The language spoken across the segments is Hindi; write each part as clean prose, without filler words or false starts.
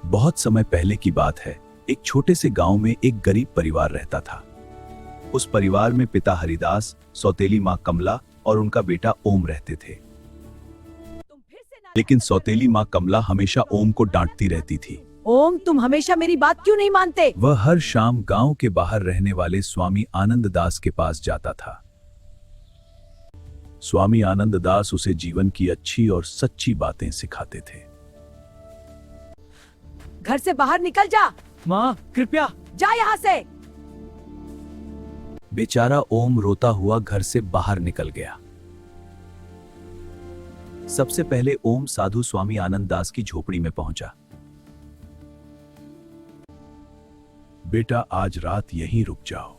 बहुत समय पहले की बात है। एक छोटे से गांव में एक गरीब परिवार रहता था। उस परिवार में पिता हरिदास, सौतेली माँ कमला और उनका बेटा ओम रहते थे। लेकिन सौतेली माँ कमला हमेशा ओम को डांटती रहती थी। ओम, तुम हमेशा मेरी बात क्यों नहीं मानते? वह हर शाम गांव के बाहर रहने वाले स्वामी आनंददास के पास जाता था। स्वामी आनंददास उसे जीवन की अच्छी और सच्ची बातें सिखाते थे। घर से बाहर निकल जा। माँ कृपया। जा यहाँ से। बेचारा ओम रोता हुआ घर से बाहर निकल गया। सबसे पहले ओम साधु स्वामी आनंददास की झोपड़ी में पहुंचा। बेटा, आज रात यहीं रुक जाओ।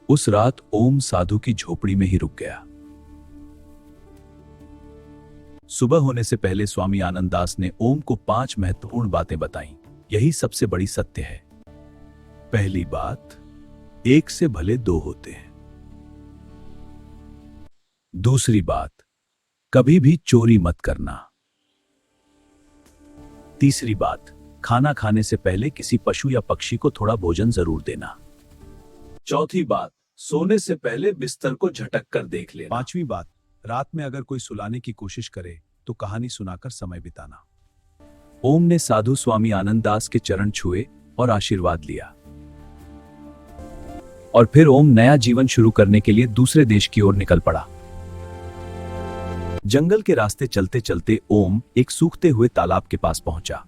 उस रात ओम साधु की झोपड़ी में ही रुक गया। सुबह होने से पहले स्वामी आनंददास ने ओम को 5 महत्वपूर्ण बातें बताईं। यही सबसे बड़ी सत्य है। पहली बात, एक से भले 2 होते हैं। दूसरी बात, कभी भी चोरी मत करना। तीसरी बात, खाना खाने से पहले किसी पशु या पक्षी को थोड़ा भोजन जरूर देना। चौथी बात, सोने से पहले बिस्तर को झटक कर देख लेना। 5वीं बात, रात में अगर कोई सुलाने की कोशिश करे तो कहानी सुनाकर समय बिताना। ओम ने साधु स्वामी आनंददास के चरण छुए और आशीर्वाद लिया। और फिर ओम नया जीवन शुरू करने के लिए दूसरे देश की ओर निकल पड़ा। जंगल के रास्ते चलते चलते ओम एक सूखते हुए तालाब के पास पहुंचा।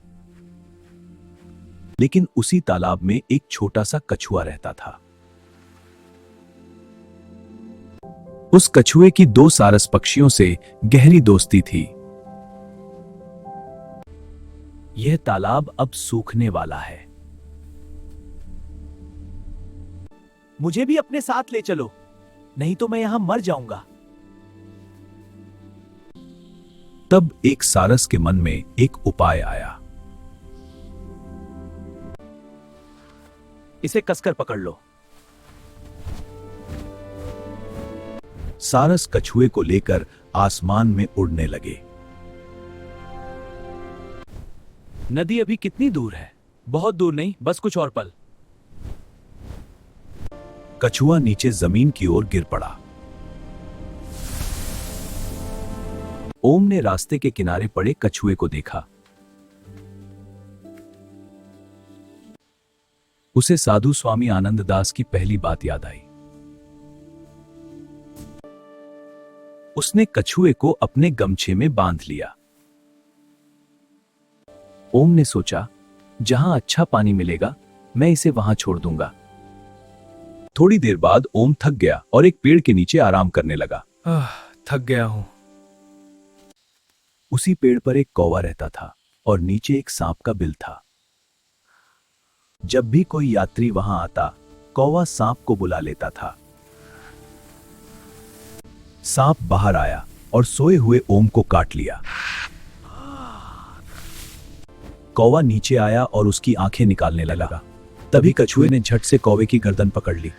लेकिन उसी तालाब में एक छोटा सा कछुआ रहता था। उस कछुए की 2 सारस पक्षियों से गहरी दोस्ती थी। यह तालाब अब सूखने वाला है। मुझे भी अपने साथ ले चलो, नहीं तो मैं यहां मर जाऊंगा। तब एक सारस के मन में एक उपाय आया। इसे कसकर पकड़ लो। सारस कछुए को लेकर आसमान में उड़ने लगे। नदी अभी कितनी दूर है? बहुत दूर नहीं, बस कुछ और पल। कछुआ नीचे जमीन की ओर गिर पड़ा। ओम ने रास्ते के किनारे पड़े कछुए को देखा। उसे साधु स्वामी आनंददास की पहली बात याद आई। उसने कछुए को अपने गमछे में बांध लिया। ओम ने सोचा, जहां अच्छा पानी मिलेगा मैं इसे वहां छोड़ दूंगा। थोड़ी देर बाद ओम थक गया और एक पेड़ के नीचे आराम करने लगा। थक गया हूं। उसी पेड़ पर एक कौवा रहता था और नीचे एक सांप का बिल था। जब भी कोई यात्री वहां आता, कौवा सांप को बुला लेता था। सांप बाहर आया और सोए हुए ओम को काट लिया। कौवा नीचे आया और उसकी आंखें निकालने लगा। तभी कछुए ने झट से कौवे की गर्दन पकड़ ली।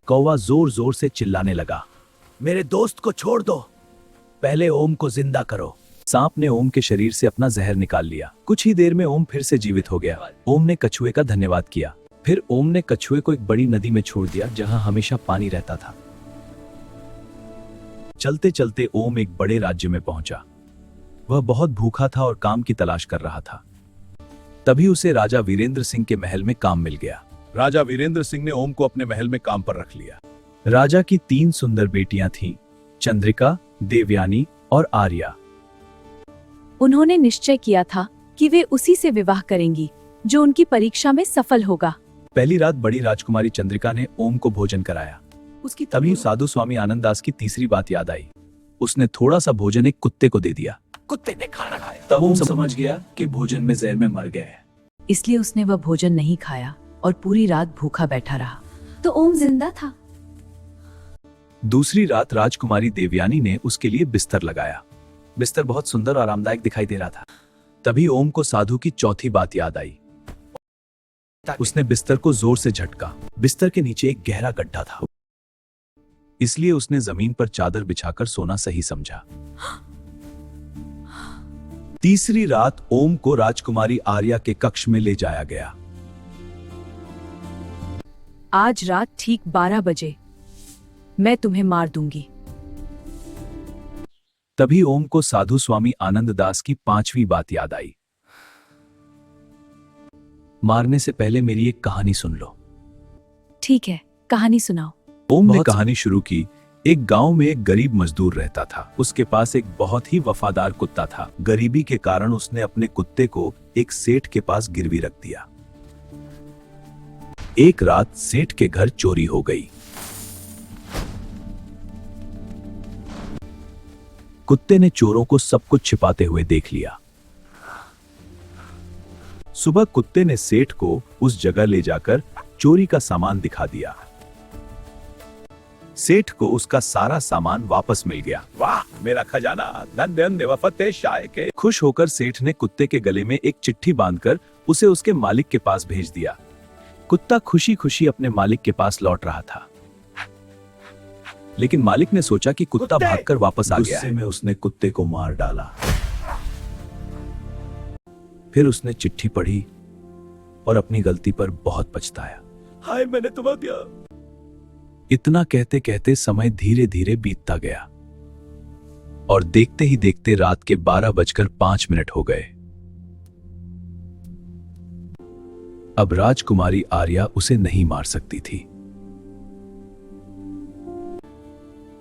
कौवा जोर जोर से चिल्लाने लगा, मेरे दोस्त को छोड़ दो, पहले ओम को जिंदा करो। सांप ने ओम के शरीर से अपना जहर निकाल लिया। कुछ ही देर में ओम फिर से जीवित हो गया। ओम ने कछुए का धन्यवाद किया। फिर ओम ने कछुए को एक बड़ी नदी में छोड़ दिया जहां हमेशा पानी रहता था। चलते चलते ओम एक बड़े राज्य में पहुंचा। वह बहुत भूखा था और काम की तलाश कर रहा था। तभी उसे राजा वीरेंद्र सिंह के महल में काम मिल गया। राजा वीरेंद्र सिंह ने ओम को अपने महल में काम पर रख लिया। राजा की 3 सुंदर बेटियां थीं, चंद्रिका, देवयानी और आर्या। उन्होंने निश्चय किया था कि वे उसी से विवाह करेंगी जो उनकी परीक्षा में सफल होगा। पहली रात बड़ी राजकुमारी चंद्रिका ने ओम को भोजन कराया। उसकी तभी साधु स्वामी आनंददास की तीसरी बात याद आई। उसने थोड़ा सा भोजन एक कुत्ते को दे दिया। कुत्ते ने खाना खाया। तब ओम समझ गया कि भोजन में जहर में मर गए। इसलिए उसने वह भोजन नहीं खाया और पूरी रात भूखा बैठा रहा। तो ओम जिंदा था। दूसरी रात राजकुमारी देवयानी ने उसके लिए बिस्तर लगाया। बिस्तर बहुत सुंदर और आरामदायक दिखाई दे रहा था। तभी ओम को साधु की चौथी बात याद आई। उसने बिस्तर को जोर से झटका। बिस्तर के नीचे एक गहरा गड्ढा था, इसलिए उसने जमीन पर चादर बिछाकर सोना सही समझा। तीसरी रात ओम को राजकुमारी आर्या के कक्ष में ले जाया गया। आज रात ठीक 12 बजे मैं तुम्हें मार दूंगी। तभी ओम को साधु स्वामी आनंद दास की 5वीं बात याद आई। मारने से पहले मेरी एक कहानी सुन लो। ठीक है, कहानी सुनाओ। ओम ने कहानी शुरू की। एक गांव में एक गरीब मजदूर रहता था। उसके पास एक बहुत ही वफादार कुत्ता था। गरीबी के कारण उसने अपने कुत्ते को एक सेठ के पास गिरवी रख दिया। एक रात सेठ के घर चोरी हो गई। कुत्ते ने चोरों को सब कुछ छिपाते हुए देख लिया। सुबह कुत्ते ने सेठ को उस जगह ले जाकर चोरी का सामान दिखा दिया। सेठ को उसका सारा सामान वापस मिल गया। वाह, मेरा खजाना, धन्य वफते शाह के। खुश होकर सेठ ने कुत्ते के गले में एक चिट्ठी बांधकर उसे उसके मालिक के पास भेज दिया। कुत्ता खुशी खुशी अपने मालिक के पास लौट रहा था, लेकिन मालिक ने सोचा कि कुत्ता भागकर वापस आ गया है। गुस्से में उसने कुत्ते को मार डाला। फिर उसने चिट्ठी पढ़ी और अपनी गलती पर बहुत पछताया। हाय, मैंने तुम्हें दिया। इतना कहते कहते समय धीरे धीरे बीतता गया और देखते ही देखते रात के 12:05 हो गए। अब राजकुमारी आर्या उसे नहीं मार सकती थी।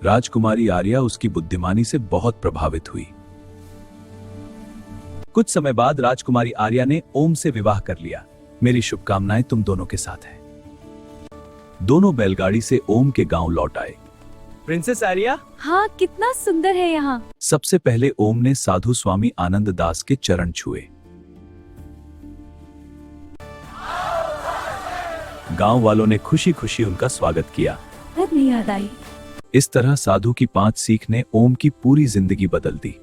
राजकुमारी आर्या उसकी बुद्धिमानी से बहुत प्रभावित हुई। कुछ समय बाद राजकुमारी आर्या ने ओम से विवाह कर लिया। मेरी शुभकामनाएं तुम दोनों के साथ हैं। दोनों बैलगाड़ी से ओम के गांव लौट आए। प्रिंसेस आर्या, हाँ, कितना सुंदर है यहाँ। सबसे पहले ओम ने साधु स्वामी आनंद दास के चरण छुए। गांव वालों ने खुशी खुशी उनका स्वागत किया। अब याद आई। इस तरह साधु की 5 सीख ने ओम की पूरी जिंदगी बदल दी।